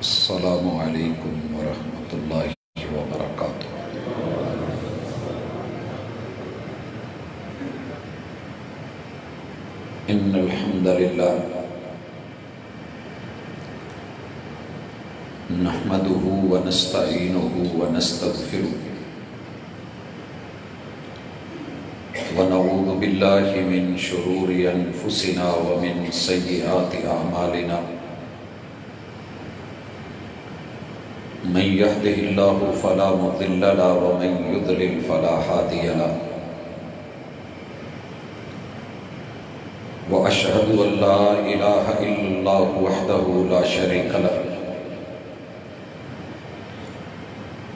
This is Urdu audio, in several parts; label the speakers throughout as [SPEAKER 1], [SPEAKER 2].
[SPEAKER 1] السلام علیکم ورحمۃ اللہ وبرکاتہ۔ ان الحمد للہ نحمده ونستعینه ونستغفره ونعوذ باللہ من شرور انفسنا ومن سیئات اعمالنا، من يهده الله فلا مضل له ومن يضلل فلا هادي له، وأشهد أن لا إله إلا الله وحده لا شريك له،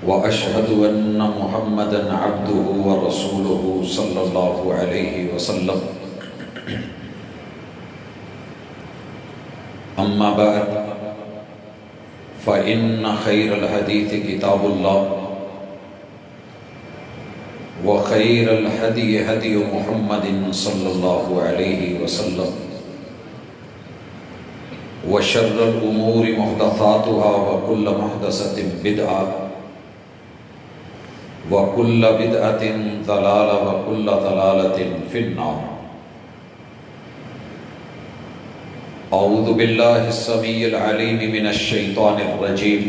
[SPEAKER 1] وأشهد أن محمدا عبده ورسوله صلى الله عليه وسلم، أما بعد فإن خير الحديث كتاب الله، وخير الهدي هدي محمد صلى الله عليه وسلم، وشر الأمور محدثاتها وكل محدثة بدعة وكل بدعة ضلالة وكل ضلالة في النار۔ اعوذ باللہ السمیع العلیم من الشیطان الرجیم،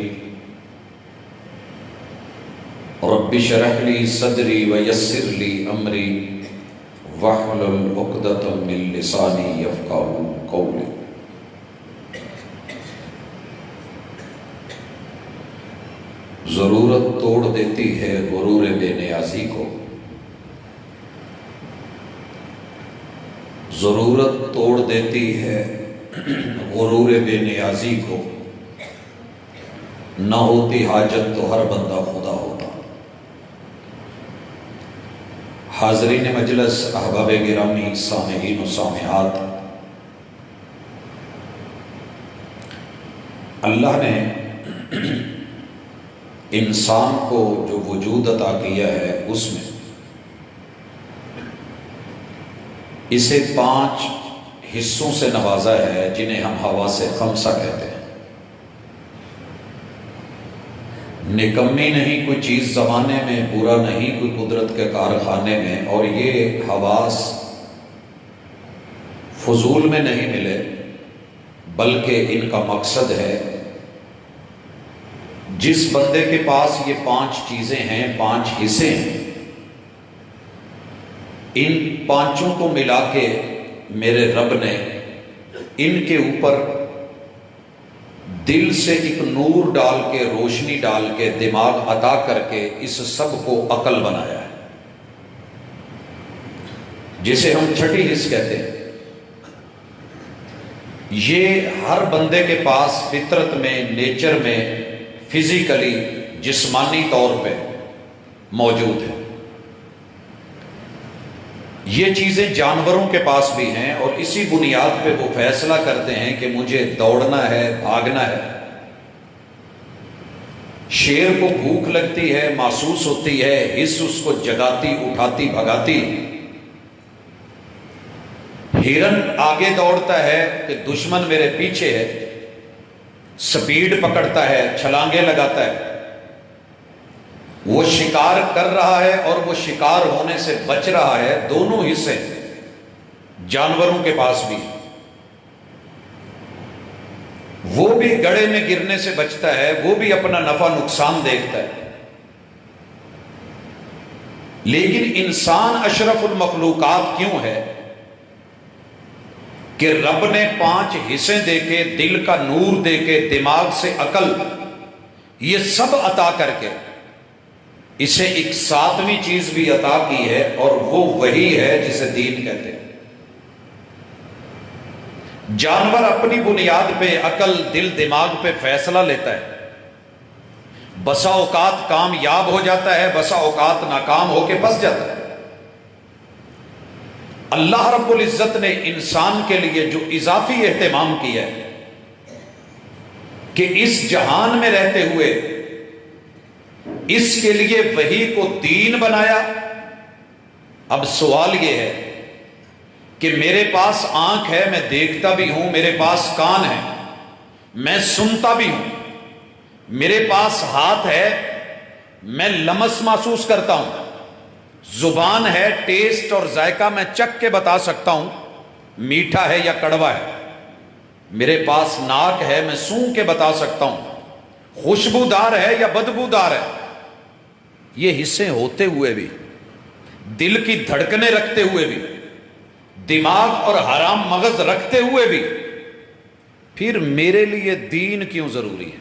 [SPEAKER 1] رب اشرح لی صدری ویسر لی امری واحلل عقدۃ من لسانی یفقہوا قولی۔ ضرورت توڑ دیتی ہے غرور بے نیازی کو، ضرورت توڑ دیتی ہے غرور بے نیازی کو، نہ ہوتی حاجت تو ہر بندہ خدا ہوتا۔ حاضرین مجلس، احباب گرامی، سامعین و سامعات، اللہ نے انسان کو جو وجود عطا کیا ہے اس میں اسے 5 حصوں سے نوازا ہے جنہیں ہم حواس خمسہ کہتے ہیں۔ نکمی نہیں کوئی چیز زمانے میں، برا نہیں کوئی قدرت کے کارخانے میں، اور یہ حواس فضول میں نہیں ملے، بلکہ ان کا مقصد ہے جس بندے کے پاس یہ 5 چیزیں ہیں، 5 حصے ہیں، ان 5 کو ملا کے میرے رب نے ان کے اوپر دل سے ایک نور ڈال کے، روشنی ڈال کے، دماغ عطا کر کے اس سب کو عقل بنایا ہے، جسے ہم چھٹی حص کہتے ہیں۔ یہ ہر بندے کے پاس فطرت میں، نیچر میں، فزیکلی، جسمانی طور پہ موجود ہے۔ یہ چیزیں جانوروں کے پاس بھی ہیں، اور اسی بنیاد پہ وہ فیصلہ کرتے ہیں کہ مجھے دوڑنا ہے، بھاگنا ہے۔ شیر کو بھوک لگتی ہے، محسوس ہوتی ہے، حس اس کو جگاتی، اٹھاتی، بھگاتی۔ ہرن آگے دوڑتا ہے کہ دشمن میرے پیچھے ہے، سپیڈ پکڑتا ہے، چھلانگیں لگاتا ہے، وہ شکار کر رہا ہے اور وہ شکار ہونے سے بچ رہا ہے۔ دونوں حصے جانوروں کے پاس بھی، وہ بھی گڑھے میں گرنے سے بچتا ہے، وہ بھی اپنا نفع نقصان دیکھتا ہے۔ لیکن انسان اشرف المخلوقات کیوں ہے کہ رب نے 5 حصے دے کے، دل کا نور دے کے، دماغ سے عقل، یہ سب عطا کر کے اسے ایک 7ویں چیز بھی عطا کی ہے، اور وہ وہی ہے جسے دین کہتے ہیں۔ جانور اپنی بنیاد پہ، عقل، دل، دماغ پہ فیصلہ لیتا ہے، بسا اوقات کامیاب ہو جاتا ہے، بسا اوقات ناکام ہو کے پھنس جاتا ہے۔ اللہ رب العزت نے انسان کے لیے جو اضافی اہتمام کیا ہے کہ اس جہان میں رہتے ہوئے اس کے لیے وحی کو دین بنایا۔ اب سوال یہ ہے کہ میرے پاس آنکھ ہے، میں دیکھتا بھی ہوں، میرے پاس کان ہے، میں سنتا بھی ہوں، میرے پاس ہاتھ ہے، میں لمس محسوس کرتا ہوں، زبان ہے، ٹیسٹ اور ذائقہ میں چکھ کے بتا سکتا ہوں میٹھا ہے یا کڑوا ہے، میرے پاس ناک ہے، میں سونگھ کے بتا سکتا ہوں خوشبودار ہے یا بدبودار ہے۔ یہ حصے ہوتے ہوئے بھی، دل کی دھڑکنیں رکھتے ہوئے بھی، دماغ اور حرام مغز رکھتے ہوئے بھی، پھر میرے لیے دین کیوں ضروری ہے؟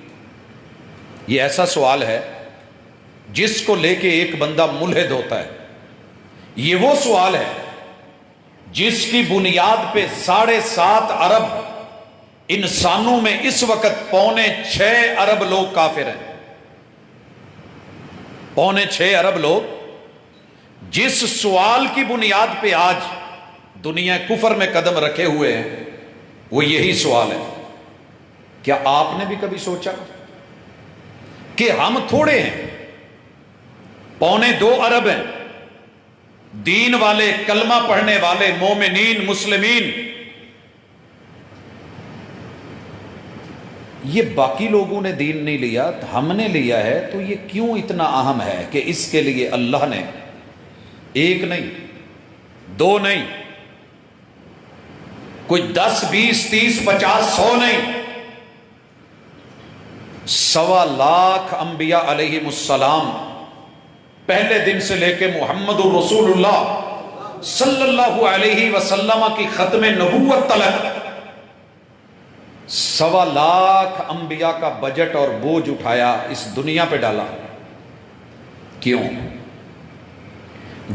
[SPEAKER 1] یہ ایسا سوال ہے جس کو لے کے ایک بندہ ملحد ہوتا ہے۔ یہ وہ سوال ہے جس کی بنیاد پہ 7.5 ارب انسانوں میں اس وقت 6.25 ارب لوگ کافر ہیں۔ 6.25 ارب لوگ جس سوال کی بنیاد پہ آج دنیا کفر میں قدم رکھے ہوئے ہیں، وہ یہی سوال ہے۔ کیا آپ نے بھی کبھی سوچا کہ ہم تھوڑے ہیں، 2.25 ارب ہیں، دین والے، کلمہ پڑھنے والے، مومنین، مسلمین، یہ باقی لوگوں نے دین نہیں لیا، ہم نے لیا ہے، تو یہ کیوں اتنا اہم ہے کہ اس کے لیے اللہ نے 1 نہیں، 2 نہیں، کوئی 10 20 30 50 100 نہیں، 1.25 لاکھ انبیاء علیہم السلام پہلے دن سے لے کے محمد الرسول اللہ صلی اللہ علیہ وسلم کی ختم نبوت تلک 1.25 لاکھ انبیاء کا بجٹ اور بوجھ اٹھایا، اس دنیا پہ ڈالا۔ کیوں؟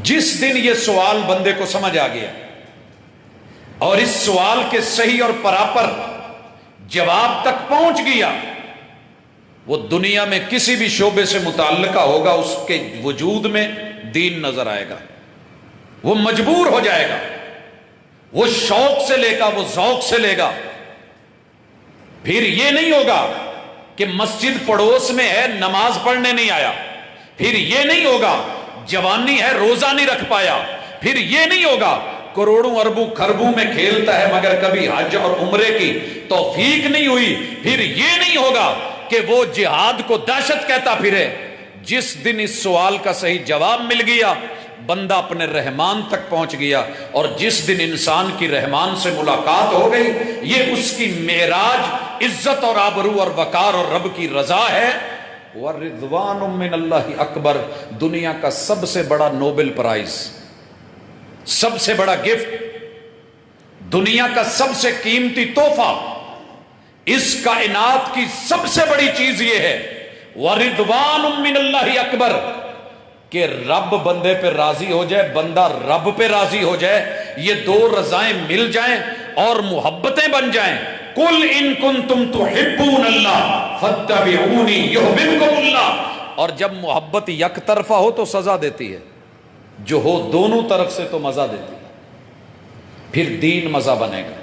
[SPEAKER 1] جس دن یہ سوال بندے کو سمجھ آ گیا اور اس سوال کے صحیح اور پراپر جواب تک پہنچ گیا، وہ دنیا میں کسی بھی شعبے سے متعلقہ ہوگا، اس کے وجود میں دین نظر آئے گا، وہ مجبور ہو جائے گا، وہ شوق سے لے گا، وہ ذوق سے لے گا۔ پھر یہ نہیں ہوگا کہ مسجد پڑوس میں ہے، نماز پڑھنے نہیں آیا، پھر یہ نہیں ہوگا جوانی ہے، روزہ نہیں رکھ پایا، پھر یہ نہیں ہوگا کروڑوں اربوں خربوں میں کھیلتا ہے مگر کبھی حج اور عمرے کی توفیق نہیں ہوئی، پھر یہ نہیں ہوگا کہ وہ جہاد کو دہشت کہتا پھرے۔ جس دن اس سوال کا صحیح جواب مل گیا، بندہ اپنے رحمان تک پہنچ گیا، اور جس دن انسان کی رحمان سے ملاقات ہو گئی، یہ اس کی معراج عزت اور آبرو اور وقار اور رب کی رضا ہے۔ وَرِضْوَانٌ مِّنَ اللَّهِ اکبر، دنیا کا سب سے بڑا نوبل پرائز، سب سے بڑا گفٹ، دنیا کا سب سے قیمتی تحفہ، اس کائنات کی سب سے بڑی چیز یہ ہے وَرِضْوَانٌ مِّنَ اللَّهِ اکبر، کہ رب بندے پہ راضی ہو جائے، بندہ رب پہ راضی ہو جائے، یہ 2 رضائیں مل جائیں اور محبتیں بن جائیں۔ قُلْ إِن كُنتُمْ تُحِبُّونَ اللَّهَ فَاتَّبِعُونِي يُحْبِبْكُمُ اللَّهُ۔ اور جب محبت یک طرفہ ہو تو سزا دیتی ہے، جو ہو دونوں طرف سے تو مزہ دیتی ہے، پھر دین مزہ بنے گا۔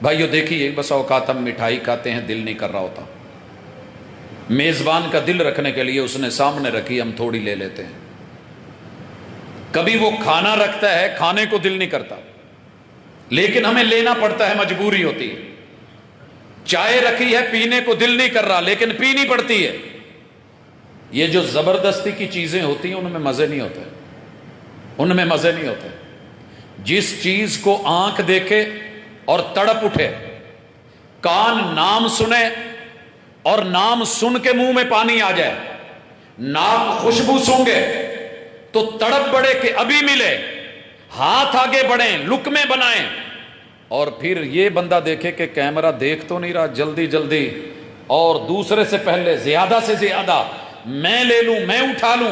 [SPEAKER 1] بھائیو دیکھیے، بس اوقات ہم مٹھائی کھاتے ہیں، دل نہیں کر رہا ہوتا، میزبان کا دل رکھنے کے لیے اس نے سامنے رکھی، ہم تھوڑی لے لیتے ہیں۔ کبھی وہ کھانا رکھتا ہے، کھانے کو دل نہیں کرتا، لیکن ہمیں لینا پڑتا ہے، مجبوری ہوتی ہے۔ چائے رکھی ہے، پینے کو دل نہیں کر رہا، لیکن پینی پڑتی ہے۔ یہ جو زبردستی کی چیزیں ہوتی ہیں، ان میں مزے نہیں ہوتے، ان میں مزے نہیں ہوتے۔ جس چیز کو آنکھ دیکھے اور تڑپ اٹھے، کان نام سنے اور نام سن کے منہ میں پانی آ جائے، ناک خوشبو سونگے تو تڑپ بڑھے کہ ابھی ملے، ہاتھ آگے بڑھیں، لقمے بنائیں، اور پھر یہ بندہ دیکھے کہ کیمرہ دیکھ تو نہیں رہا، جلدی جلدی اور دوسرے سے پہلے زیادہ سے زیادہ میں لے لوں، میں اٹھا لوں۔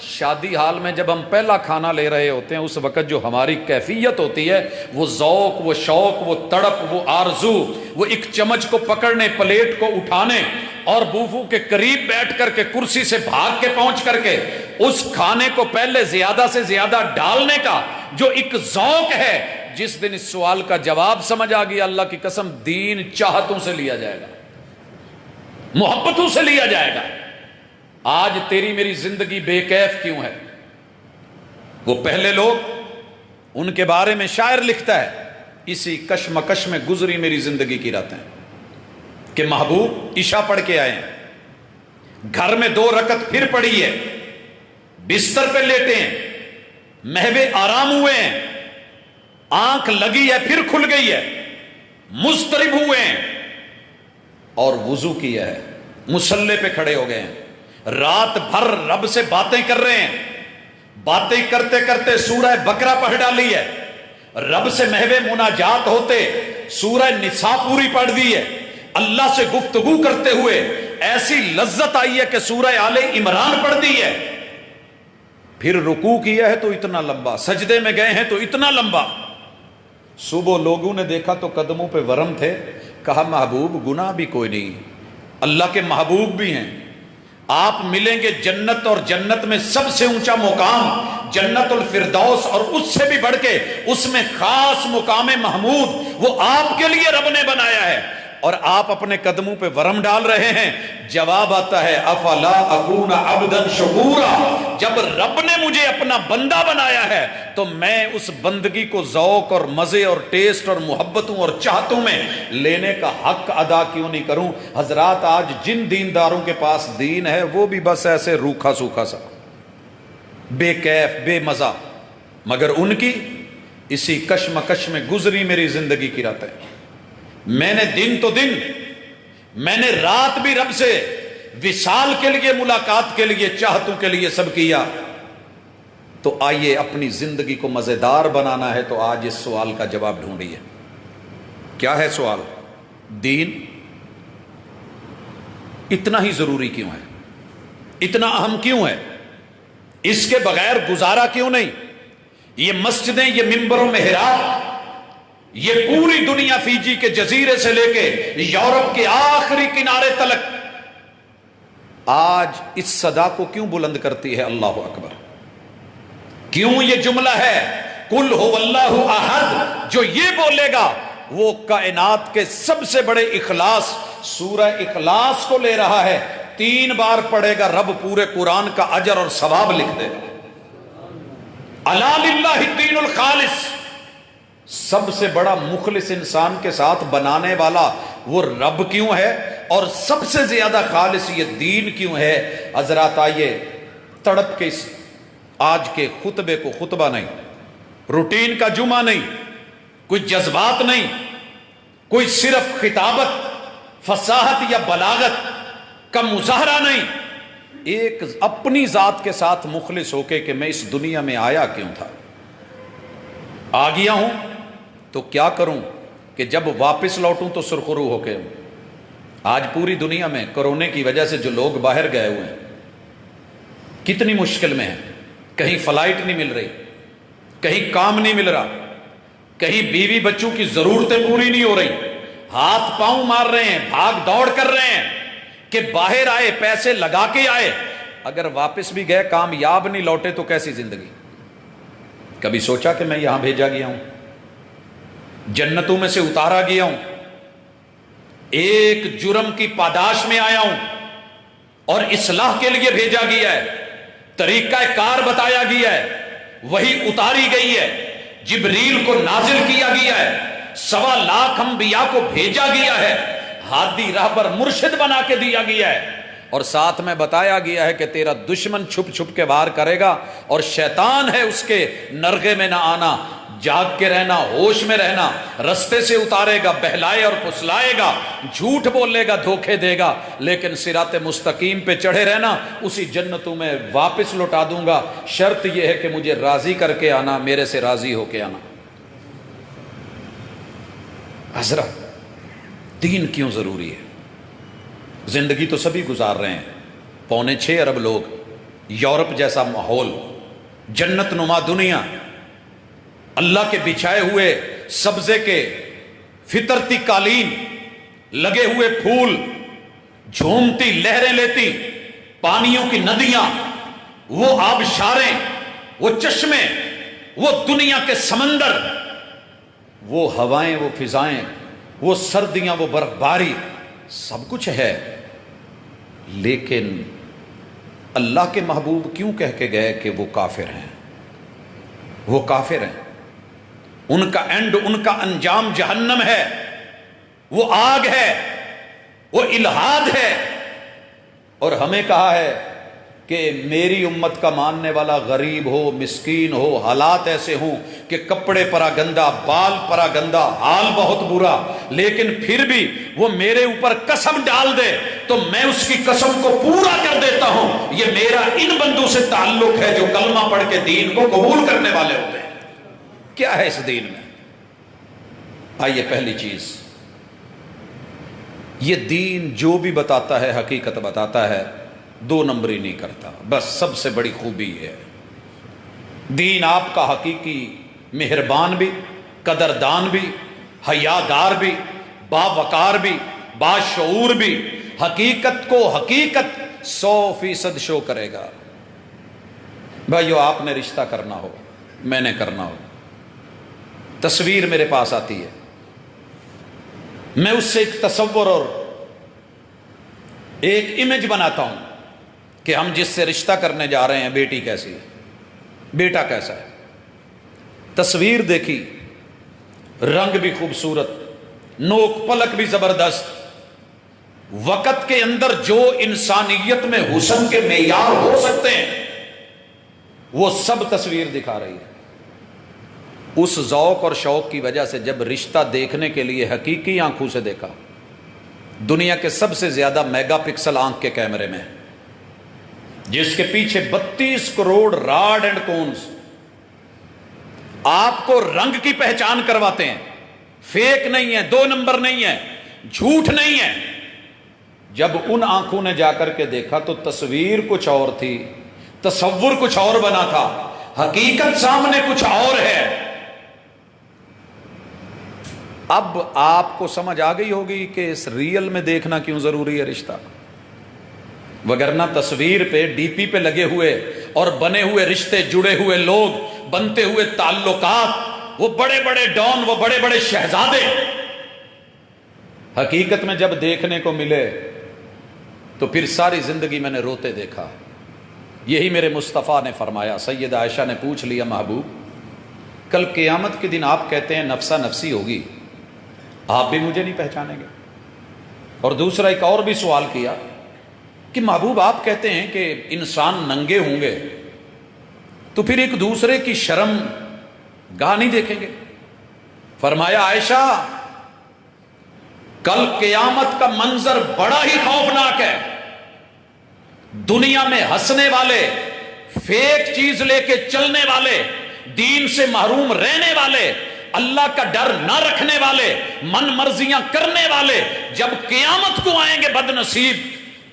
[SPEAKER 1] شادی حال میں جب ہم پہلا کھانا لے رہے ہوتے ہیں، اس وقت جو ہماری کیفیت ہوتی ہے، وہ ذوق، وہ شوق، وہ تڑپ، وہ آرزو، وہ ایک چمچ کو پکڑنے، پلیٹ کو اٹھانے اور بوفو کے قریب بیٹھ کر کے کرسی سے بھاگ کے پہنچ کر کے اس کھانے کو پہلے زیادہ سے زیادہ ڈالنے کا جو ایک ذوق ہے، جس دن اس سوال کا جواب سمجھ آ گیا، اللہ کی قسم دین چاہتوں سے لیا جائے گا، محبتوں سے لیا جائے گا۔ آج تیری میری زندگی بے کیف کیوں ہے؟ وہ پہلے لوگ، ان کے بارے میں شاعر لکھتا ہے، اسی کشمکش میں گزری میری زندگی کی راتیں کہ محبوب عشاء پڑھ کے آئے ہیں، گھر میں 2 رکعت پھر پڑھی ہے، بستر پہ لیٹے ہیں، محو آرام ہوئے ہیں، آنکھ لگی ہے پھر کھل گئی ہے، مضطرب ہوئے ہیں اور وضو کیا ہے، مصلے پہ کھڑے ہو گئے ہیں، رات بھر رب سے باتیں کر رہے ہیں، باتیں کرتے کرتے سورہ بقرہ پڑھ ڈالی ہے، رب سے محو مناجات ہوتے سورہ نساء پوری پڑھ دی ہے، اللہ سے گفتگو کرتے ہوئے ایسی لذت آئی ہے کہ سورہ آل عمران پڑھ دی ہے، پھر رکوع کیا ہے تو اتنا لمبا، سجدے میں گئے ہیں تو اتنا لمبا۔ صبح لوگوں نے دیکھا تو قدموں پہ ورم تھے، کہا محبوب گناہ بھی کوئی نہیں، اللہ کے محبوب بھی ہیں، آپ ملیں گے جنت، اور جنت میں سب سے اونچا مقام جنت الفردوس، اور اس سے بھی بڑھ کے اس میں خاص مقام محمود وہ آپ کے لیے رب نے بنایا ہے، اور آپ اپنے قدموں پہ ورم ڈال رہے ہیں۔ جواب آتا ہے افلا اکون عبدا شکورا، جب رب نے مجھے اپنا بندہ بنایا ہے تو میں اس بندگی کو ذوق اور مزے اور ٹیسٹ اور محبتوں اور چاہتوں میں لینے کا حق ادا کیوں نہیں کروں؟ حضرات آج جن دینداروں کے پاس دین ہے وہ بھی بس ایسے روکھا سوکھا سا، بے کیف بے مزہ، مگر ان کی اسی کشمکش میں گزری میری زندگی کی راتیں۔ میں نے دن تو دن، میں نے رات بھی رب سے وصال کے لیے، ملاقات کے لیے، چاہتوں کے لیے سب کیا۔ تو آئیے اپنی زندگی کو مزیدار بنانا ہے تو آج اس سوال کا جواب ڈھونڈیے۔ کیا ہے سوال؟ دین اتنا ہی ضروری کیوں ہے؟ اتنا اہم کیوں ہے؟ اس کے بغیر گزارا کیوں نہیں؟ یہ مسجدیں، یہ منبر و محراب، یہ پوری دنیا فیجی کے جزیرے سے لے کے یورپ کے آخری کنارے تلک آج اس صدا کو کیوں بلند کرتی ہے؟ اللہ اکبر! کیوں یہ جملہ ہے قل هو اللہ احد؟ جو یہ بولے گا وہ کائنات کے سب سے بڑے اخلاص، سورہ اخلاص کو لے رہا ہے، 3 بار پڑھے گا، رب پورے قرآن کا اجر اور ثواب لکھ دے گا۔ الا للہ الدین الخالص، سب سے بڑا مخلص انسان کے ساتھ بنانے والا وہ رب کیوں ہے، اور سب سے زیادہ خالص یہ دین کیوں ہے؟ حضرات آئیے تڑپ کے اس آج کے خطبے کو خطبہ نہیں، روٹین کا جمعہ نہیں، کوئی جذبات نہیں، کوئی صرف خطابت، فصاحت یا بلاغت کا مظاہرہ نہیں، ایک اپنی ذات کے ساتھ مخلص ہو کے کہ میں اس دنیا میں آیا کیوں تھا، آ گیا ہوں تو کیا کروں کہ جب واپس لوٹوں تو سرخرو ہو کے۔ آج پوری دنیا میں کورونا کی وجہ سے جو لوگ باہر گئے ہوئے ہیں کتنی مشکل میں ہیں، کہیں فلائٹ نہیں مل رہی، کہیں کام نہیں مل رہا، کہیں بیوی بچوں کی ضرورتیں پوری نہیں ہو رہی، ہاتھ پاؤں مار رہے ہیں، بھاگ دوڑ کر رہے ہیں کہ باہر آئے، پیسے لگا کے آئے، اگر واپس بھی گئے کامیاب نہیں لوٹے تو کیسی زندگی؟ کبھی سوچا کہ میں یہاں بھیجا گیا ہوں، جنتوں میں سے اتارا گیا ہوں، ایک جرم کی پاداش میں آیا ہوں اور اصلاح کے لیے بھیجا گیا ہے، طریقہ کار بتایا گیا ہے، وہی اتاری گئی ہے، جبریل کو نازل کیا گیا ہے، 1.25 لاکھ انبیاء کو بھیجا گیا ہے، ہادی راہبر مرشد بنا کے دیا گیا ہے، اور ساتھ میں بتایا گیا ہے کہ تیرا دشمن چھپ چھپ کے وار کرے گا، اور شیطان ہے اس کے نرغے میں نہ آنا، جاگ کے رہنا، ہوش میں رہنا، رستے سے اتارے گا، بہلائے اور پھسلائے گا، جھوٹ بولے گا، دھوکے دے گا، لیکن صراط مستقیم پہ چڑھے رہنا، اسی جنتوں میں واپس لوٹا دوں گا، شرط یہ ہے کہ مجھے راضی کر کے آنا، میرے سے راضی ہو کے آنا۔ حضرت دین کیوں ضروری ہے؟ زندگی تو سبھی گزار رہے ہیں، 6.25 ارب لوگ، یورپ جیسا ماحول، جنت نما دنیا، اللہ کے بچھائے ہوئے سبزے کے فطرتی قالین، لگے ہوئے پھول، جھومتی لہریں لیتی پانیوں کی ندیاں، وہ آبشاریں، وہ چشمے، وہ دنیا کے سمندر، وہ ہوائیں، وہ فضائیں، وہ سردیاں، وہ برف باری، سب کچھ ہے، لیکن اللہ کے محبوب کیوں کہہ کے گئے کہ وہ کافر ہیں؟ وہ کافر ہیں، ان کا اینڈ، ان کا انجام جہنم ہے، وہ آگ ہے، وہ الہاد ہے۔ اور ہمیں کہا ہے کہ میری امت کا ماننے والا غریب ہو، مسکین ہو، حالات ایسے ہوں کہ کپڑے پرا گندا، بال پرا گندا، حال بہت برا، لیکن پھر بھی وہ میرے اوپر قسم ڈال دے تو میں اس کی قسم کو پورا کر دیتا ہوں۔ یہ میرا ان بندوں سے تعلق ہے جو کلمہ پڑھ کے دین کو قبول کرنے والے ہوتے ہیں۔ کیا ہے اس دین میں؟ آئیے، پہلی چیز، یہ دین جو بھی بتاتا ہے حقیقت بتاتا ہے، دو نمبری نہیں کرتا۔ بس سب سے بڑی خوبی یہ ہے، دین آپ کا حقیقی مہربان بھی، قدردان بھی، حیادار بھی، باوقار بھی، باشعور بھی، حقیقت کو حقیقت 100% شو کرے گا۔ بھائیو، آپ نے رشتہ کرنا ہو، میں نے کرنا ہو، تصویر میرے پاس آتی ہے، میں اس سے ایک تصور اور ایک امیج بناتا ہوں کہ ہم جس سے رشتہ کرنے جا رہے ہیں، بیٹی کیسی ہے، بیٹا کیسا ہے، تصویر دیکھی، رنگ بھی خوبصورت، نوک پلک بھی زبردست، وقت کے اندر جو انسانیت میں حسن کے معیار ہو سکتے ہیں وہ سب تصویر دکھا رہی ہے۔ اس ذوق اور شوق کی وجہ سے جب رشتہ دیکھنے کے لیے حقیقی آنکھوں سے دیکھا، دنیا کے سب سے زیادہ میگا پکسل آنکھ کے کیمرے میں، جس کے پیچھے 32 کروڑ راڈ اینڈ کونز آپ کو رنگ کی پہچان کرواتے ہیں، فیک نہیں ہے، 2 نمبر نہیں ہے، جھوٹ نہیں ہے۔ جب ان آنکھوں نے جا کر کے دیکھا تو تصویر کچھ اور تھی، تصور کچھ اور بنا تھا، حقیقت سامنے کچھ اور ہے۔ اب آپ کو سمجھ آ گئی ہوگی کہ اس ریئل میں دیکھنا کیوں ضروری ہے رشتہ، وگرنہ تصویر پہ، ڈی پی پہ لگے ہوئے اور بنے ہوئے رشتے، جڑے ہوئے لوگ، بنتے ہوئے تعلقات، وہ بڑے بڑے ڈان، وہ بڑے بڑے شہزادے، حقیقت میں جب دیکھنے کو ملے تو پھر ساری زندگی میں نے روتے دیکھا۔ یہی میرے مصطفیٰ نے فرمایا۔ سیدہ عائشہ نے پوچھ لیا، محبوب کل قیامت کے دن آپ کہتے ہیں نفسا نفسی ہوگی، آپ بھی مجھے نہیں پہچانیں گے؟ اور دوسرا ایک اور بھی سوال کیا کہ محبوب آپ کہتے ہیں کہ انسان ننگے ہوں گے تو پھر ایک دوسرے کی شرم گاہ نہیں دیکھیں گے؟ فرمایا عائشہ کل قیامت کا منظر بڑا ہی خوفناک ہے۔ دنیا میں ہنسنے والے، فیک چیز لے کے چلنے والے، دین سے محروم رہنے والے، اللہ کا ڈر نہ رکھنے والے، من مرضیاں کرنے والے، جب قیامت کو آئیں گے بد نصیب،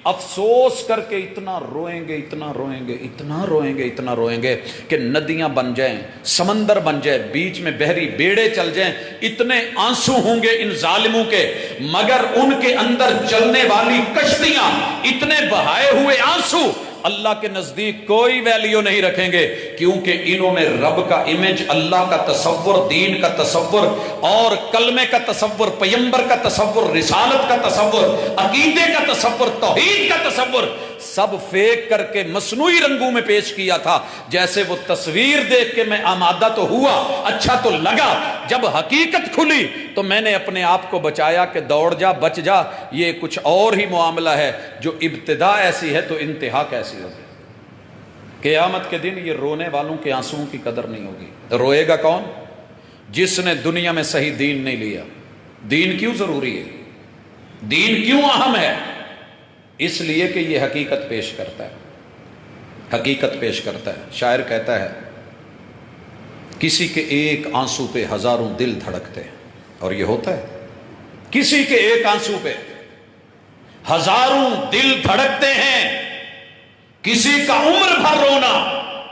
[SPEAKER 1] افسوس کر کے اتنا روئیں گے، اتنا روئیں گے، اتنا روئیں گے، اتنا روئیں گے کہ ندیاں بن جائیں، سمندر بن جائے، بیچ میں بحری بیڑے چل جائیں، اتنے آنسو ہوں گے ان ظالموں کے، مگر ان کے اندر چلنے والی کشتیاں، اتنے بہائے ہوئے آنسو اللہ کے نزدیک کوئی ویلیو نہیں رکھیں گے، کیونکہ انہوں نے رب کا امیج، اللہ کا تصور، دین کا تصور اور کلمے کا تصور، پیمبر کا تصور، رسالت کا تصور، عقیدے کا تصور، توحید کا تصور سب فیک کر کے مصنوعی رنگوں میں پیش کیا تھا۔ جیسے وہ تصویر دیکھ کے میں آمادہ تو ہوا، اچھا تو لگا، جب حقیقت کھلی تو میں نے اپنے آپ کو بچایا کہ دوڑ جا، بچ جا، یہ کچھ اور ہی معاملہ ہے، جو ابتدا ایسی ہے تو انتہا کیسی ہوگی؟ قیامت کے دن یہ رونے والوں کے آنسوؤں کی قدر نہیں ہوگی۔ روئے گا کون؟ جس نے دنیا میں صحیح دین نہیں لیا۔ دین کیوں ضروری ہے؟ دین کیوں اہم ہے؟ اس لیے کہ یہ حقیقت پیش کرتا ہے، حقیقت پیش کرتا ہے۔ شاعر کہتا ہے کسی کے ایک آنسو پہ ہزاروں دل دھڑکتے ہیں، اور یہ ہوتا ہے، کسی کے ایک آنسو پہ ہزاروں دل دھڑکتے ہیں، کسی کا عمر بھر رونا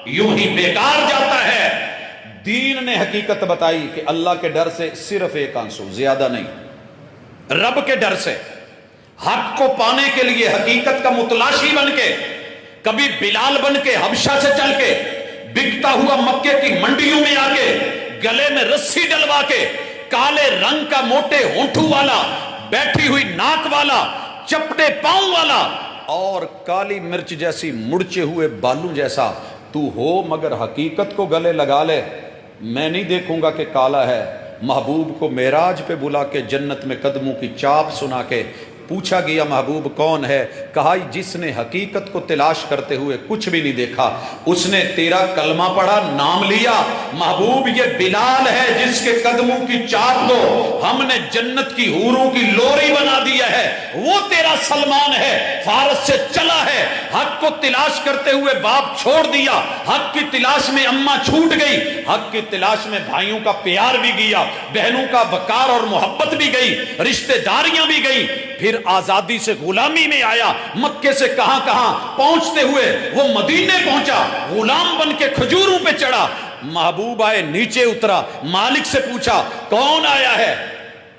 [SPEAKER 1] یوں ہی بیکار جاتا ہے۔ دین نے حقیقت بتائی کہ اللہ کے ڈر سے صرف ایک آنسو، زیادہ نہیں، رب کے ڈر سے، حق کو پانے کے لیے حقیقت کا متلاشی بن کے، کبھی بلال بن کے حبشہ سے چل کے، بکتا ہوا مکے کی منڈیوں میں آ کے، گلے میں رسی ڈلوا کے، کالے رنگ کا موٹے ہونٹوں والا، بیٹھی ہوئی ناک والا، چپٹے پاؤں والا، اور کالی مرچ جیسی مرچے ہوئے بالوں جیسا تو ہو، مگر حقیقت کو گلے لگا لے، میں نہیں دیکھوں گا کہ کالا ہے۔ محبوب کو معراج پہ بلا کے جنت میں قدموں کی چاپ سنا کے پوچھا گیا محبوب کون ہے؟ کہا جس نے حقیقت کو تلاش کرتے ہوئے کچھ بھی نہیں دیکھا، اس نے تیرا کلمہ پڑھا، نام لیا۔ محبوب یہ بلال ہے جس کے قدموں کی چاپ کو ہم نے جنت کی حوروں کی لوری بنا دیا ہے، وہ تیرا سلمان ہے، فارس سے چلا ہے، حق کو تلاش کرتے ہوئے باپ چھوڑ دیا، حق کی تلاش میں اماں چھوٹ گئی، حق کی تلاش میں بھائیوں کا پیار بھی گیا، بہنوں کا وقار اور محبت بھی گئی، رشتہ داریاں بھی گئی، پھر آزادی سے غلامی میں آیا، مکے سے کہاں کہاں پہنچتے ہوئے وہ مدینے پہنچا، غلام بن کے کھجوروں پہ چڑھا، محبوب آئے نیچے اترا، مالک سے پوچھا کون آیا ہے،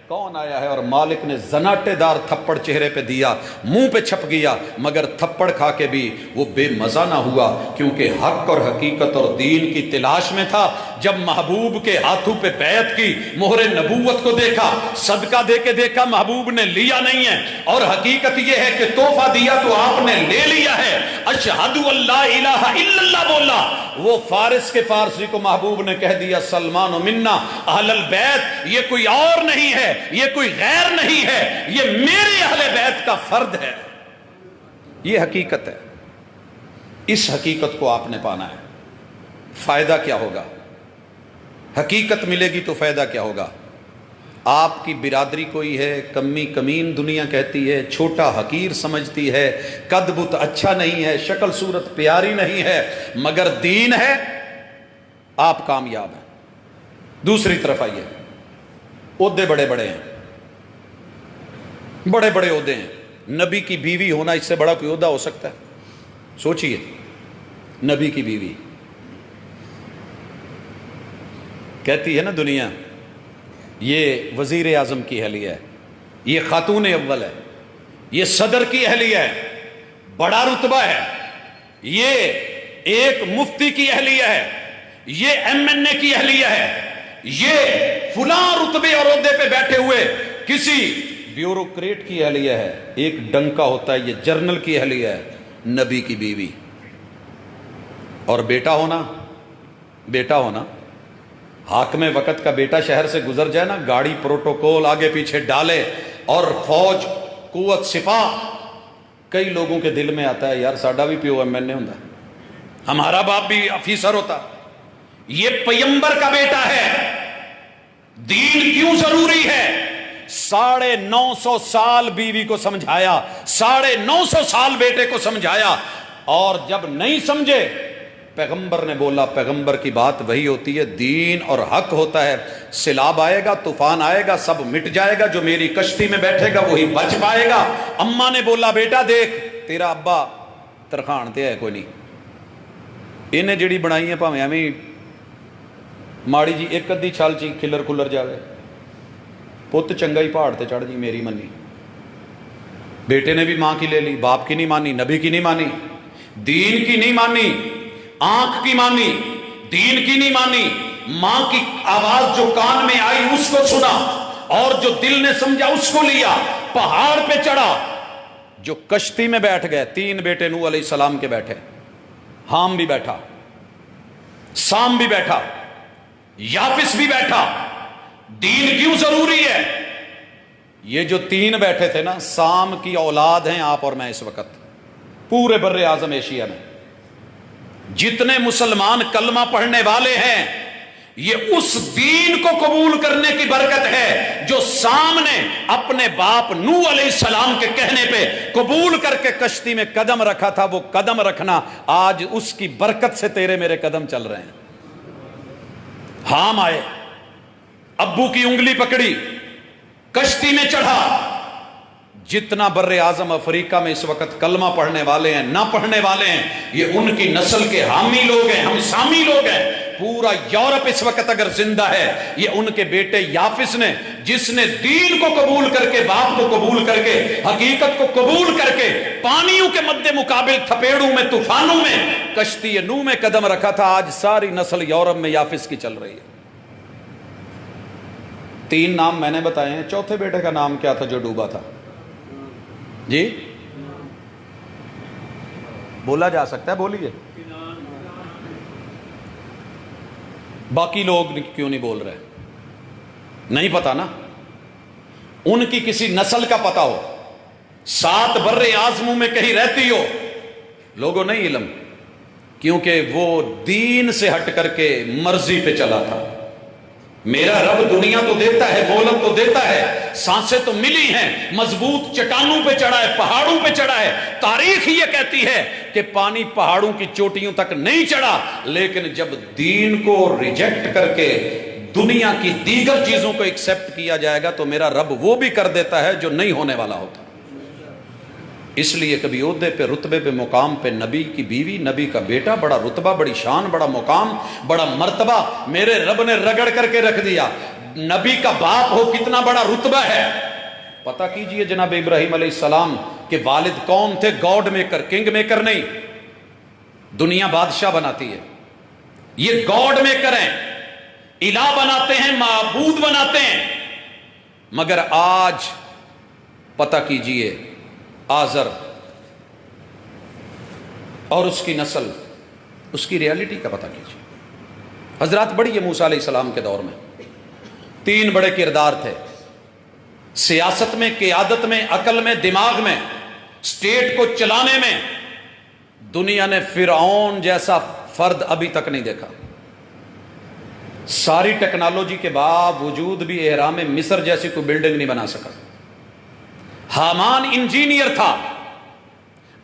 [SPEAKER 1] کون آیا ہے، اور مالک نے زناٹے دار تھپڑ چہرے پہ دیا، منہ پہ چھپ گیا، مگر تھپڑ کھا کے بھی وہ بے مزہ نہ ہوا، کیونکہ حق اور حقیقت اور دین کی تلاش میں تھا۔ جب محبوب کے ہاتھوں پہ بیعت کی، مہر نبوت کو دیکھا، صدقہ دے کے دیکھا، محبوب نے لیا نہیں ہے، اور حقیقت یہ ہے کہ تحفہ دیا تو آپ نے لے لیا ہے، اشہد اللہ الہ الا اللہ بولا، وہ فارس کے فارسی کو محبوب نے کہہ دیا سلمان و منا اہل البیت، یہ کوئی اور نہیں ہے، یہ کوئی غیر نہیں ہے، یہ میرے اہل بیت کا فرد ہے۔ یہ حقیقت ہے، اس حقیقت کو آپ نے پانا ہے۔ فائدہ کیا ہوگا؟ حقیقت ملے گی تو فائدہ کیا ہوگا؟ آپ کی برادری کوئی ہے، کمی کمین دنیا کہتی ہے، چھوٹا حقیر سمجھتی ہے، قد بت اچھا نہیں ہے، شکل صورت پیاری نہیں ہے، مگر دین ہے، آپ کامیاب ہیں۔ دوسری طرف آئیے، عہدے بڑے بڑے ہیں، بڑے بڑے عہدے ہیں، نبی کی بیوی ہونا اس سے بڑا کوئی عہدہ ہو سکتا ہے؟ سوچئے، نبی کی بیوی کہتی ہے نا دنیا یہ وزیر اعظم کی اہلیہ ہے، یہ خاتون اول ہے، یہ صدر کی اہلیہ ہے، بڑا رتبہ ہے، یہ ایک مفتی کی اہلیہ ہے، یہ MNA کی اہلیہ ہے، یہ فلاں رتبے اور عہدے پہ بیٹھے ہوئے کسی بیوروکریٹ کی اہلیہ ہے، ایک ڈنکا ہوتا ہے، یہ جرنل کی اہلیہ ہے، نبی کی بیوی۔ اور بیٹا ہونا حاکم وقت کا بیٹا شہر سے گزر جائے نا، گاڑی پروٹوکول آگے پیچھے ڈالے اور فوج قوت سپاہ، کئی لوگوں کے دل میں آتا ہے یار ساڈا بھی پیو MNA ہوتا ہے، ہمارا باپ بھی افیسر ہوتا۔ یہ پیمبر کا بیٹا ہے، دین کیوں ضروری ہے؟ 950 سال بیوی کو سمجھایا، 950 سال بیٹے کو سمجھایا، اور جب نہیں سمجھے پیغمبر نے بولا، پیغمبر کی بات وہی ہوتی ہے، دین اور حق ہوتا ہے، سیلاب آئے گا، طوفان آئے گا، سب مٹ جائے گا، جو میری کشتی میں بیٹھے گا وہی بچ پائے گا۔ اماں نے بولا بیٹا دیکھ تیرا ابا ترخان تے ہے کوئی نہیں، انہیں جڑی بنائی ہے پاویں ایویں ماڑی جی ایک ادھی چھال چی کھلر کھلر جاوے، پت چنگا ہی پہاڑ تے چڑھ جی میری منی۔ بیٹے نے بھی ماں کی لے لی، باپ کی نہیں مانی، نبی کی نہیں مانی، دین کی نہیں مانی، آنکھ کی مانی، دین کی نہیں مانی، ماں کی آواز جو کان میں آئی اس کو سنا، اور جو دل نے سمجھا اس کو لیا، پہاڑ پہ چڑھا، جو کشتی میں بیٹھ گئے، 3 بیٹے نوح علیہ السلام کے بیٹھے، حام بھی بیٹھا، سام بھی بیٹھا، یافس بھی بیٹھا۔ دین کیوں ضروری ہے؟ یہ جو 3 بیٹھے تھے نا، سام کی اولاد ہیں آپ اور میں اس وقت پورے بر اعظم ایشیا میں، جتنے مسلمان کلمہ پڑھنے والے ہیں، یہ اس دین کو قبول کرنے کی برکت ہے جو سام نے اپنے باپ نوح علیہ السلام کے کہنے پہ قبول کر کے کشتی میں قدم رکھا تھا۔ وہ قدم رکھنا آج اس کی برکت سے تیرے میرے قدم چل رہے ہیں۔ حام آئے، ابو کی انگلی پکڑی، کشتی میں چڑھا۔ جتنا بر اعظم افریقہ میں اس وقت کلمہ پڑھنے والے ہیں، نہ پڑھنے والے ہیں، یہ ان کی نسل کے حامی لوگ ہیں، ہم سامی لوگ ہیں۔ پورا یورپ اس وقت اگر زندہ ہے، یہ ان کے بیٹے یافس نے، جس نے دین کو قبول کر کے، باپ کو قبول کر کے، حقیقت کو قبول کر کے، پانیوں کے مد مقابل تھپیڑوں میں، طوفانوں میں، کشتی نوح میں قدم رکھا تھا۔ آج ساری نسل یورپ میں یافس کی چل رہی ہے۔ 3 نام میں نے بتائے ہیں، چوتھے بیٹے کا نام کیا تھا جو ڈوبا تھا؟ جی بولا جا سکتا ہے، بولیے. باقی لوگ کیوں نہیں بول رہے؟ نہیں پتا نا. ان کی کسی نسل کا پتا ہو، 7 بر اعظموں میں کہیں رہتی ہو، لوگوں نہیں علم، کیونکہ وہ دین سے ہٹ کر کے مرضی پہ چلا تھا. میرا رب دنیا تو دیتا ہے، مہلت تو دیتا ہے، سانسیں تو ملی ہیں، مضبوط چٹانوں پہ چڑھا ہے، پہاڑوں پہ چڑھا ہے. تاریخ یہ کہتی ہے کہ پانی پہاڑوں کی چوٹیوں تک نہیں چڑھا، لیکن جب دین کو ریجیکٹ کر کے دنیا کی دیگر چیزوں کو ایکسپٹ کیا جائے گا تو میرا رب وہ بھی کر دیتا ہے جو نہیں ہونے والا ہوتا. اس لیے کبھی عہدے پہ، رتبے پہ، مقام پہ، نبی کی بیوی، نبی کا بیٹا، بڑا رتبہ، بڑی شان، بڑا مقام، بڑا مرتبہ میرے رب نے رگڑ کر کے رکھ دیا. نبی کا باپ ہو کتنا بڑا رتبہ ہے. پتہ کیجئے جناب ابراہیم علیہ السلام کے والد کون تھے؟ گاڈ میکر، کنگ میکر نہیں. دنیا بادشاہ بناتی ہے، یہ گاڈ میکر ہیں، الہ بناتے ہیں، معبود بناتے ہیں. مگر آج پتہ کیجئے آزر اور اس کی نسل، اس کی ریالٹی کا پتہ کیجئے. حضرات بڑی موسیٰ علیہ السلام کے دور میں 3 بڑے کردار تھے، سیاست میں، قیادت میں، عقل میں، دماغ میں، اسٹیٹ کو چلانے میں. دنیا نے فرعون جیسا فرد ابھی تک نہیں دیکھا. ساری ٹیکنالوجی کے باوجود بھی اہرام مصر جیسی کوئی بلڈنگ نہیں بنا سکا. حامان انجینئر تھا.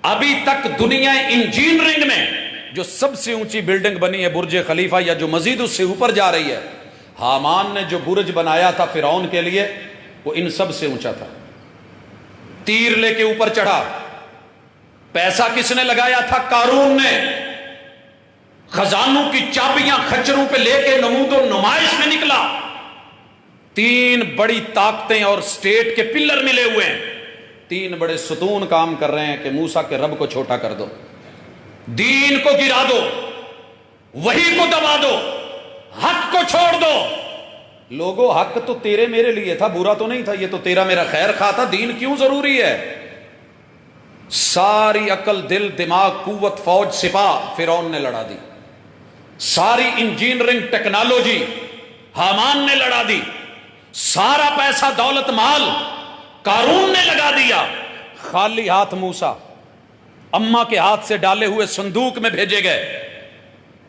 [SPEAKER 1] ابھی تک دنیا انجینئرنگ میں جو سب سے اونچی بلڈنگ بنی ہے برج خلیفہ، یا جو مزید اس سے اوپر جا رہی ہے، حامان نے جو برج بنایا تھا فرعون کے لیے وہ ان سب سے اونچا تھا. تیر لے کے اوپر چڑھا. پیسہ کس نے لگایا تھا؟ قارون نے. خزانوں کی چابیاں خچروں پہ لے کے نمود و نمائش میں نکلا. 3 بڑی طاقتیں اور سٹیٹ کے پلر ملے ہوئے ہیں. 3 بڑے ستون کام کر رہے ہیں کہ موسیٰ کے رب کو چھوٹا کر دو، دین کو گرا دو، وحی کو دبا دو، حق کو چھوڑ دو. لوگوں حق تو تیرے میرے لیے تھا، برا تو نہیں تھا، یہ تو تیرا میرا خیر خواہ تھا، دین کیوں ضروری ہے؟ ساری عقل، دل، دماغ، قوت، فوج، سپاہ فرعون نے لڑا دی. ساری انجینئرنگ ٹیکنالوجی حامان نے لڑا دی. سارا پیسہ، دولت، مال قارون نے لگا دیا. خالی ہاتھ موسیٰ اماں کے ہاتھ سے ڈالے ہوئے صندوق میں بھیجے گئے،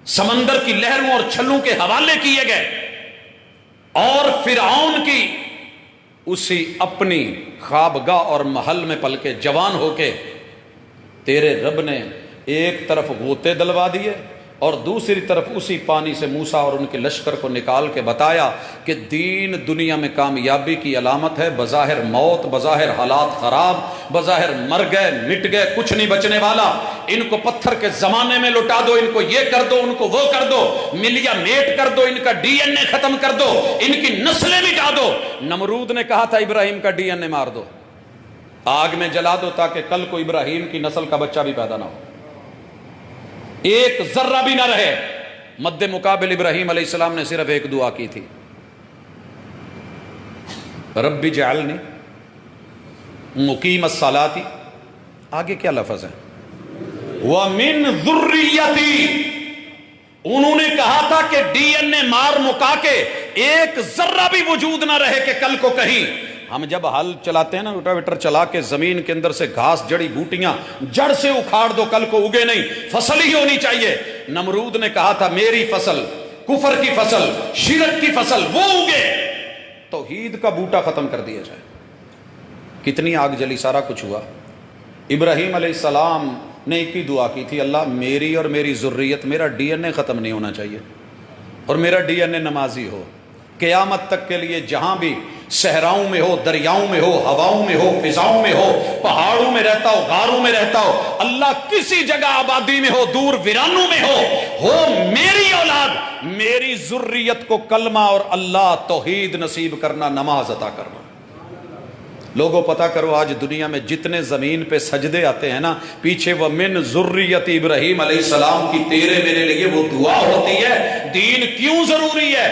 [SPEAKER 1] سمندر کی لہروں اور چھلوں کے حوالے کیے گئے، اور فرعون کی اسی اپنی خوابگاہ اور محل میں پل کے جوان ہو کے تیرے رب نے ایک طرف غوطے دلوا دیے اور دوسری طرف اسی پانی سے موسیٰ اور ان کے لشکر کو نکال کے بتایا کہ دین دنیا میں کامیابی کی علامت ہے. بظاہر موت، بظاہر حالات خراب، بظاہر مر گئے، مٹ گئے، کچھ نہیں بچنے والا. ان کو پتھر کے زمانے میں لٹا دو، ان کو یہ کر دو، ان کو وہ کر دو، ملیا میٹ کر دو، ان کا ڈی این اے ختم کر دو، ان کی نسلیں مٹا دو. نمرود نے کہا تھا ابراہیم کا ڈی این اے مار دو، آگ میں جلا دو، تاکہ کل کو ابراہیم کی نسل کا بچہ بھی پیدا نہ ہو، ایک ذرہ بھی نہ رہے. مد مقابل ابراہیم علیہ السلام نے صرف ایک دعا کی تھی، رب جعلنی مقیم الصلاۃ. آگے کیا لفظ ہے؟ وَمِن ذُرِّيَّتِي. انہوں نے کہا تھا کہ ڈی این اے مار مکا کے ایک ذرہ بھی وجود نہ رہے کہ کل کو کہیں ہم جب ہل چلاتے ہیں نا، روٹاویٹر چلا کے زمین کے اندر سے گھاس، جڑی بوٹیاں جڑ سے اکھاڑ دو، کل کو اگے نہیں، فصل ہی ہونی چاہیے. نمرود نے کہا تھا میری فصل، کفر کی فصل، شرک کی فصل وہ اگے، توحید کا بوٹا ختم کر دیا جائے. کتنی آگ جلی، سارا کچھ ہوا. ابراہیم علیہ السلام نے ایک ہی دعا کی تھی، اللہ میری اور میری ذریت، میرا ڈی این اے ختم نہیں ہونا چاہیے اور میرا ڈی این اے نمازی ہو. قیامت تک کے لیے جہاں بھی صحراؤں میں ہو، دریاؤں میں ہو، ہواؤں میں ہو، فضاؤں میں ہو، پہاڑوں میں رہتا ہو، غاروں میں رہتا ہو، اللہ کسی جگہ آبادی میں ہو، دور ویرانوں میں ہو میری اولاد، میری ذریت کو کلمہ اور اللہ توحید نصیب کرنا، نماز عطا کرنا. لوگوں پتہ کرو آج دنیا میں جتنے زمین پہ سجدے آتے ہیں نا، پیچھے وَمِن ذُرِّيَّتِ ابراہیم علیہ السلام کی تیرے میرے لیے وہ دعا ہوتی ہے. دین کیوں ضروری ہے؟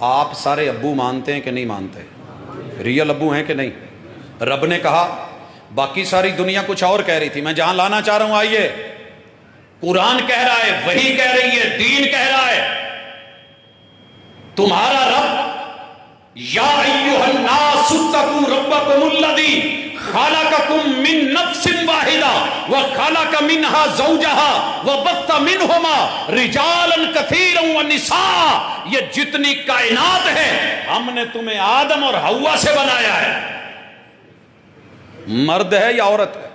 [SPEAKER 1] آپ سارے ابو مانتے ہیں کہ نہیں مانتے؟ ریئل ابو ہیں کہ نہیں؟ رب نے کہا، باقی ساری دنیا کچھ اور کہہ رہی تھی، میں جہاں لانا چاہ رہا ہوں آئیے، قرآن کہہ رہا ہے، وحی کہہ رہی ہے، دین کہہ رہا ہے، تمہارا رب یا ایھا الناس اتقوا ربکم الذی خلقکم من نفس واحدہ وخلق منہا زوجہا وبث منہما رجالا کثیرا ونساء، یہ جتنی کائنات ہے ہم نے تمہیں آدم اور حوا سے بنایا ہے۔ مرد ہے یا عورت ہے؟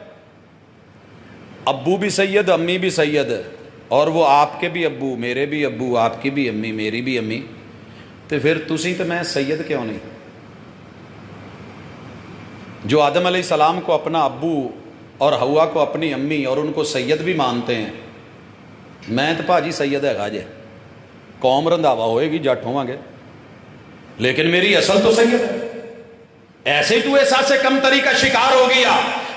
[SPEAKER 1] ابو بھی سید، امی بھی سید ہے، اور وہ آپ کے بھی ابو، میرے بھی ابو، آپ کی بھی امی، میری بھی امی، تو پھر تسی تو میں سید کیوں نہیں؟ جو آدم علیہ السلام کو اپنا ابو اور حوا کو اپنی امی اور ان کو سید بھی مانتے ہیں، میں تو بھاجی سید ہے گا جے، قوم رنداوا ہوئے گی، جٹ ہوں گے، لیکن میری اصل تو سید ہے۔ ایسے تو احساس کمتری کا شکار ہو گیا۔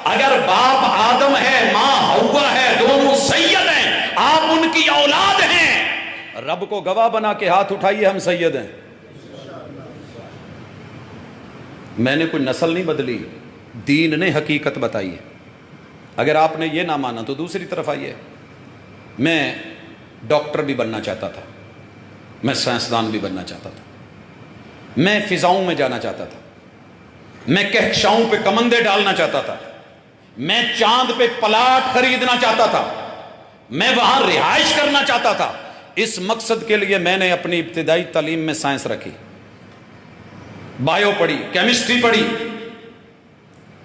[SPEAKER 1] اگر باپ آدم ہے، ماں حوا ہے، دونوں سید ہیں، آپ ان کی اولاد ہیں، رب کو گواہ بنا کے ہاتھ اٹھائیے ہم سید ہیں۔ میں نے کوئی نسل نہیں بدلی، دین نے حقیقت بتائی ہے۔ اگر آپ نے یہ نہ مانا تو دوسری طرف آئیے، میں ڈاکٹر بھی بننا چاہتا تھا، میں سائنسدان بھی بننا چاہتا تھا، میں فضاؤں میں جانا چاہتا تھا، میں کہکشاؤں پہ کمندے ڈالنا چاہتا تھا، میں چاند پہ پلاٹ خریدنا چاہتا تھا، میں وہاں رہائش کرنا چاہتا تھا۔ اس مقصد کے لیے میں نے اپنی ابتدائی تعلیم میں سائنس رکھی، بایو پڑھی، کیمسٹری پڑھی،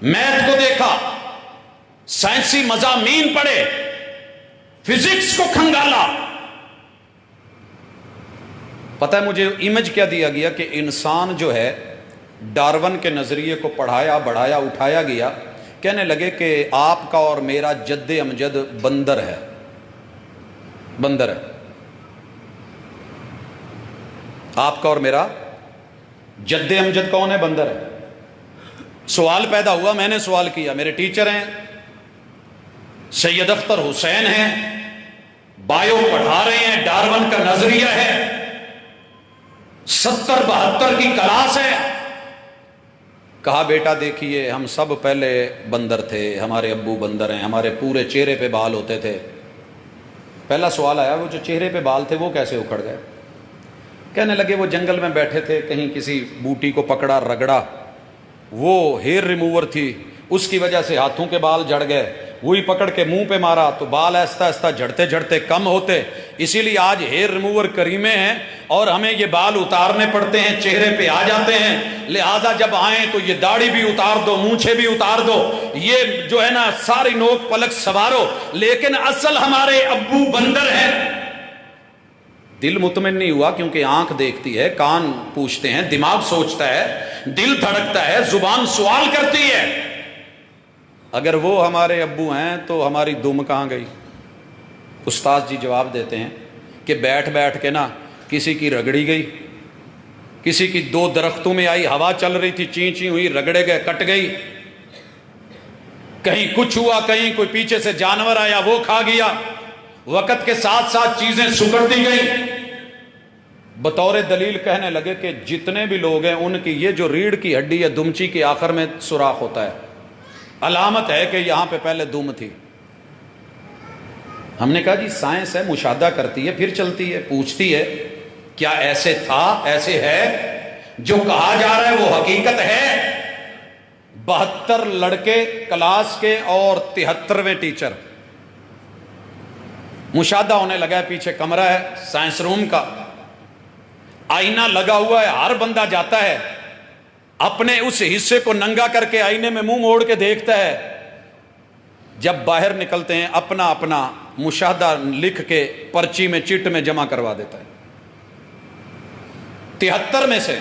[SPEAKER 1] میتھ کو دیکھا، سائنسی مضامین پڑھے، فزکس کو کھنگالا۔ پتہ ہے مجھے امیج کیا دیا گیا کہ انسان جو ہے ڈارون کے نظریے کو پڑھایا، بڑھایا، اٹھایا گیا، کہنے لگے کہ آپ کا اور میرا جد امجد بندر ہے، بندر ہے، آپ کا اور میرا جد امجد کون ہے؟ بندر ہے۔ سوال پیدا ہوا، میں نے سوال کیا، میرے ٹیچر ہیں سید اختر حسین ہیں، بایو پڑھا رہے ہیں، ڈارون کا نظریہ ہے، 70-72 کی کلاس ہے۔ کہا بیٹا دیکھیے، ہم سب پہلے بندر تھے، ہمارے ابو بندر ہیں، ہمارے پورے چہرے پہ بال ہوتے تھے۔ پہلا سوال آیا، وہ جو چہرے پہ بال تھے وہ کیسے اکھڑ گئے؟ کہنے لگے وہ جنگل میں بیٹھے تھے، کہیں کسی بوٹی کو پکڑا، رگڑا، وہ ہیئر ریموور تھی، اس کی وجہ سے ہاتھوں کے بال جھڑ گئے، وہی پکڑ کے منہ پہ مارا تو بال آہستہ آہستہ جھڑتے جھڑتے کم ہوتے، اسی لیے آج ہیئر ریموور کریمے ہیں اور ہمیں یہ بال اتارنے پڑتے ہیں، چہرے پہ آ جاتے ہیں، لہٰذا جب آئیں تو یہ داڑھی بھی اتار دو، مونچھیں بھی اتار دو، یہ جو ہے نا ساری نوک پلک سوارو، لیکن اصل ہمارے ابو بندر ہیں۔ دل مطمئن نہیں ہوا، کیونکہ آنکھ دیکھتی ہے، کان پوچھتے ہیں، دماغ سوچتا ہے، دل دھڑکتا ہے، زبان سوال کرتی ہے۔ اگر وہ ہمارے ابو ہیں تو ہماری دم کہاں گئی؟ استاد جی جواب دیتے ہیں کہ بیٹھ بیٹھ کے نا کسی کی رگڑی گئی، کسی کی 2 درختوں میں آئی، ہوا چل رہی تھی، چیں چیں ہوئی، رگڑے گئے، کٹ گئی، کہیں کچھ ہوا، کہیں کوئی پیچھے سے جانور آیا وہ کھا گیا، وقت کے ساتھ ساتھ چیزیں سکڑتی گئیں۔ بطور دلیل کہنے لگے کہ جتنے بھی لوگ ہیں ان کی یہ جو ریڑھ کی ہڈی ہے، دمچی کے آخر میں سوراخ ہوتا ہے، علامت ہے کہ یہاں پہ پہلے دم تھی۔ ہم نے کہا جی سائنس ہے، مشاہدہ کرتی ہے، پھر چلتی ہے، پوچھتی ہے کیا ایسے تھا، ایسے ہے، جو کہا جا رہا ہے وہ حقیقت ہے؟ 72 لڑکے کلاس کے اور 73ویں ٹیچر، مشاہدہ ہونے لگا ہے، پیچھے کمرہ ہے سائنس روم کا، آئینہ لگا ہوا ہے، ہر بندہ جاتا ہے اپنے اس حصے کو ننگا کر کے آئینے میں منہ موڑ کے دیکھتا ہے، جب باہر نکلتے ہیں اپنا اپنا مشاہدہ لکھ کے پرچی میں چٹ میں جمع کروا دیتا ہے۔ 73 میں سے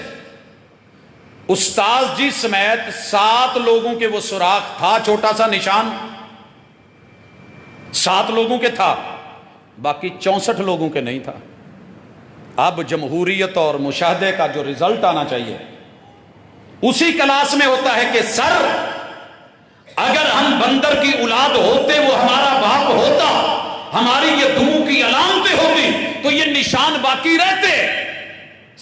[SPEAKER 1] استاذ جی سمیت 7 لوگوں کے وہ سوراخ تھا، چھوٹا سا نشان 7 لوگوں کے تھا، باقی 64 لوگوں کے نہیں تھا۔ اب جمہوریت اور مشاہدے کا جو رزلٹ آنا چاہیے اسی کلاس میں ہوتا ہے کہ سر اگر ہم بندر کی اولاد ہوتے، وہ ہمارا باپ ہوتا، ہماری یہ دموں کی علامتیں ہوتی تو یہ نشان باقی رہتے۔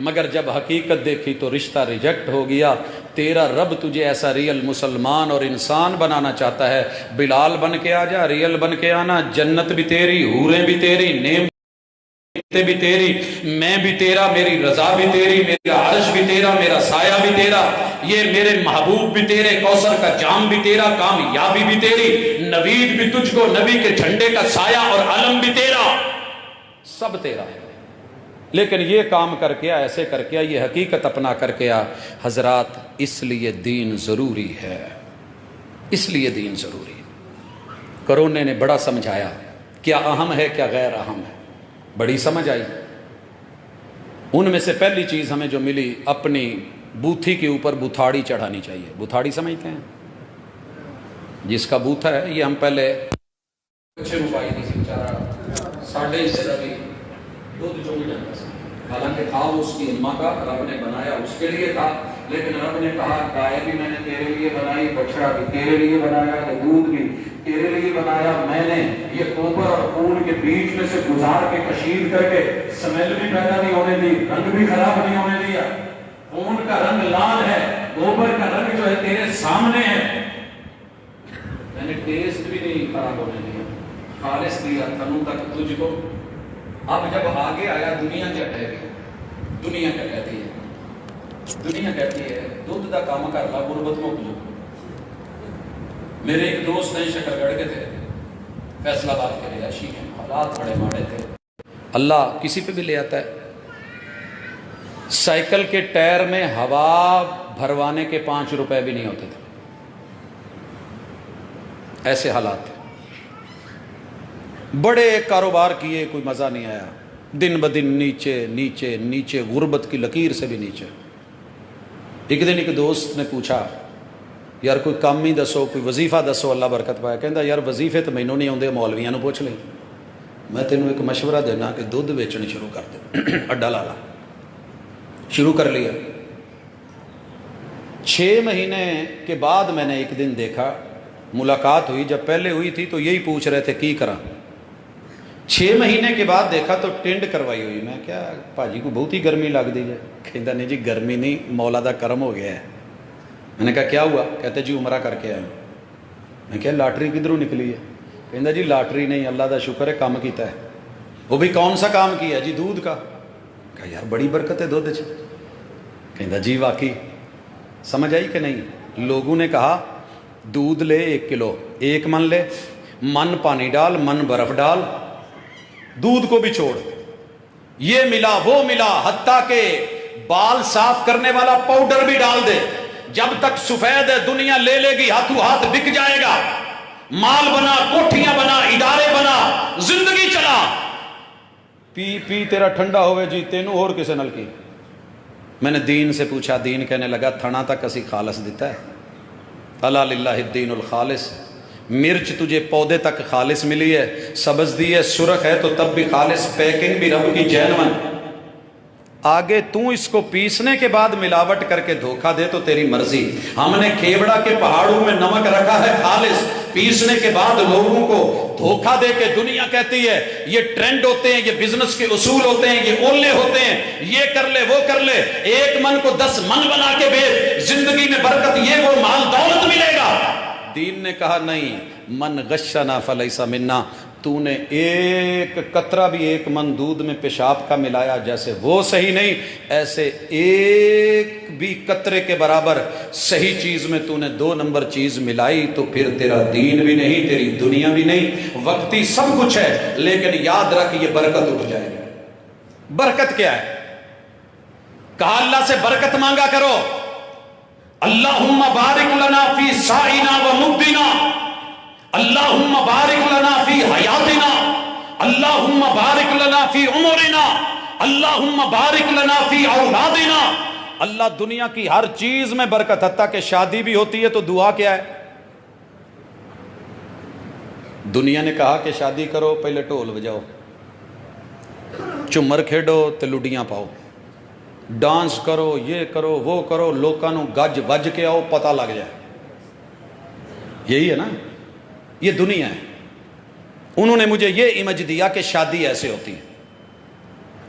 [SPEAKER 1] مگر جب حقیقت دیکھی تو رشتہ ریجیکٹ ہو گیا. تیرا رب تجھے ایسا ریئل مسلمان اور انسان بنانا چاہتا ہے. بلال بن کے آ جا, ریئل بن کے آنا, جنت بھی تیری, حوریں بھی تیری, نعمتیں بھی تیری, میں بھی تیرا, میری رضا بھی تیری, میرا عرش بھی تیرا, میرا سایہ بھی تیرا, یہ میرے محبوب بھی تیرے, کوثر کا جام بھی تیرا, کامیابی بھی تیری, نوید بھی تجھ کو, نبی کے جھنڈے کا سایہ اور علم بھی تیرا, سب تیرا ہے. لیکن یہ کام کر کے آ, ایسے کر کے آ, یہ حقیقت اپنا کر کے آ. حضرات اس لیے دین ضروری ہے, اس لیے دین ضروری ہے. کرونے نے بڑا سمجھایا کیا اہم ہے کیا غیر اہم ہے, بڑی سمجھ آئی. ان میں سے پہلی چیز ہمیں جو ملی, اپنی بوتھی کے اوپر بتھاڑی چڑھانی چاہیے. بتھاڑی سمجھتے ہیں, جس کا بوتھا ہے, یہ ہم پہلے اچھے روپائی نہیں سی بیچارہ ساڑھے اس سے ربی دودھ جو بھی جانتا سی, حالانکہ تھا وہ اس کی اماں کا, رب نے بنایا اس کے لیے تھا, لیکن رب نے کہا گائے بھی میں نے تیرے لیے بنائی, بچڑا بھی تیرے لیے بنایا, یہ دودھ بھی تیرے لیے بنایا میں نے. یہ گوبر اور خون کے بیچ میں سے گزار کے کشید کر کے سمیل بھی پیدا نہیں ہونے دی, رنگ بھی خراب نہیں ہونے دیا. خون کا رنگ لال ہے, گوبر کا رنگ جو ہے تیرے سامنے ہے, میں نے ٹیسٹ بھی نہیں خراب ہونے دیا, خالص دیا تنو تک تجھ کو. اب جب آگے آیا دنیا کیا کہے گی, دنیا کیا کہتی ہے, دنیا کہتی ہے دودھ دا کام کر لا غربت میں جو. میرے ایک دوست ہیں شکر گڑھ کے تھے, فیصلہ آباد کے رہائشی ہیں, حالات بڑے ماڑے تھے. اللہ کسی پہ بھی لے آتا ہے. سائیکل کے ٹائر میں ہوا بھروانے کے 5 روپے بھی نہیں ہوتے تھے, ایسے حالات تھے. بڑے کاروبار کیے, کوئی مزہ نہیں آیا, دن بدن نیچے نیچے نیچے, غربت کی لکیر سے بھی نیچے. ایک دن ایک دوست نے پوچھا یار کوئی کام ہی دسو, کوئی وظیفہ دسو اللہ برکت پائے. کہندا یار وظیفے تو مینوں نہیں آتے, مولویاں نوں پوچھ لیں. میں تینوں ایک مشورہ دینا کہ دودھ بیچنی شروع کر دے, اڈا لا لا. شروع کر لیا. 6 مہینے کے بعد میں نے ایک دن دیکھا, ملاقات ہوئی, جب پہلے ہوئی تھی تو یہی پوچھ رہے تھے کی کرا. 6 مہینے کے بعد دیکھا تو ٹینڈ کروائی ہوئی. میں کیا پاجی کو بہت ہی گرمی لگ دی ہے. کہتا نہیں جی گرمی نہیں, مولا دا کرم ہو گیا ہے. میں نے کہا کیا ہوا؟ کہتے جی عمرہ کر کے آئے. میں کہا لاٹری کدھروں نکلی ہے؟ کہتا جی لاٹری نہیں, اللہ دا شکر ہے کام کیتا ہے. وہ بھی کون سا کام کیا؟ جی دودھ کا. کہا یار بڑی برکت ہے دودھ. کہتا جی واقعی. سمجھ آئی کہ نہیں؟ لوگوں نے کہا دودھ لے 1 کلو, 1 من لے, من پانی ڈال, من برف ڈال, دودھ کو بھی چھوڑ, یہ ملا وہ ملا, حتیٰ کہ بال صاف کرنے والا پاؤڈر بھی ڈال دے. جب تک سفید ہے دنیا لے لے گی, ہاتھوں ہاتھ بک جائے گا. مال بنا, کوٹھیاں بنا, ادارے بنا, زندگی چلا. پی پی تیرا ٹھنڈا ہوئے جی تینوں اور کسے نل کی. میں نے دین سے پوچھا, دین کہنے لگا تھنا تک اسی خالص دیتا ہے. الا للہ الدین الخالص. مرچ تجھے پودے تک خالص ملی ہے, سبز دی ہے, سرخ ہے تو تب بھی خالص, پیکنگ بھی رب کی جینون. آگے تو اس کو پیسنے کے بعد ملاوٹ کر کے دھوکہ دے تو تیری مرضی. ہم نے کھیوڑا کے پہاڑوں میں نمک رکھا ہے خالص, پیسنے کے بعد لوگوں کو دھوکہ دے کے دنیا کہتی ہے یہ ٹرینڈ ہوتے ہیں, یہ بزنس کے اصول ہوتے ہیں, یہ اولے ہوتے ہیں, یہ کر لے وہ کر لے, 1 من کو 10 من بنا کے بیچ, زندگی میں برکت, یہ وہ مال دولت ملے گا. دین نے کہا نہیں, من غشنا فلیس منا. تو نے 1 قطرہ بھی 1 من دودھ میں پیشاب کا ملایا, جیسے وہ صحیح نہیں, ایسے 1 بھی قطرے کے برابر صحیح چیز میں تو نے 2 نمبر چیز ملائی تو پھر تیرا دین بھی نہیں, تیری دنیا بھی نہیں. وقتی سب کچھ ہے, لیکن یاد رکھ یہ برکت اٹھ جائے گا. برکت کیا ہے؟ کہا اللہ سے برکت مانگا کرو. اللہم بارک لنا فی سائنا و مبدنا, اللہم بارک لنا فی حیاتنا, اللہم بارک لنا فی عمرنا, اللہم بارک لنا فی اولادنا. اللہ دنیا کی ہر چیز میں برکت, حتیٰ کہ شادی بھی ہوتی ہے تو دعا کیا ہے؟ دنیا نے کہا کہ شادی کرو پہلے ٹول بجاؤ, چمر کھیڈو تے لڈیاں پاؤ, ڈانس کرو, یہ کرو وہ کرو, لوکانوں گج وج کے آؤ پتہ لگ جائے. یہی ہے نا, یہ دنیا ہے. انہوں نے مجھے یہ امیج دیا کہ شادی ایسے ہوتی ہے.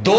[SPEAKER 1] 2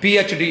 [SPEAKER 1] PhD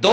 [SPEAKER 1] 2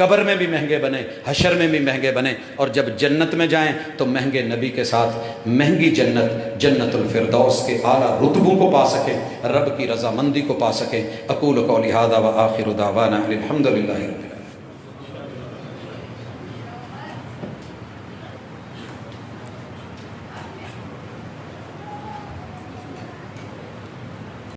[SPEAKER 1] قبر میں بھی مہنگے بنیں، حشر میں بھی مہنگے بنیں، اور جب جنت میں جائیں تو مہنگے نبی کے ساتھ مہنگی جنت، جنت الفردوس کے اعلیٰ رتبوں کو پا سکیں، رب کی رضامندی کو پا سکیں۔ اقول قولی ھذا وآخر دعوانا الحمد للہ رب العالمین۔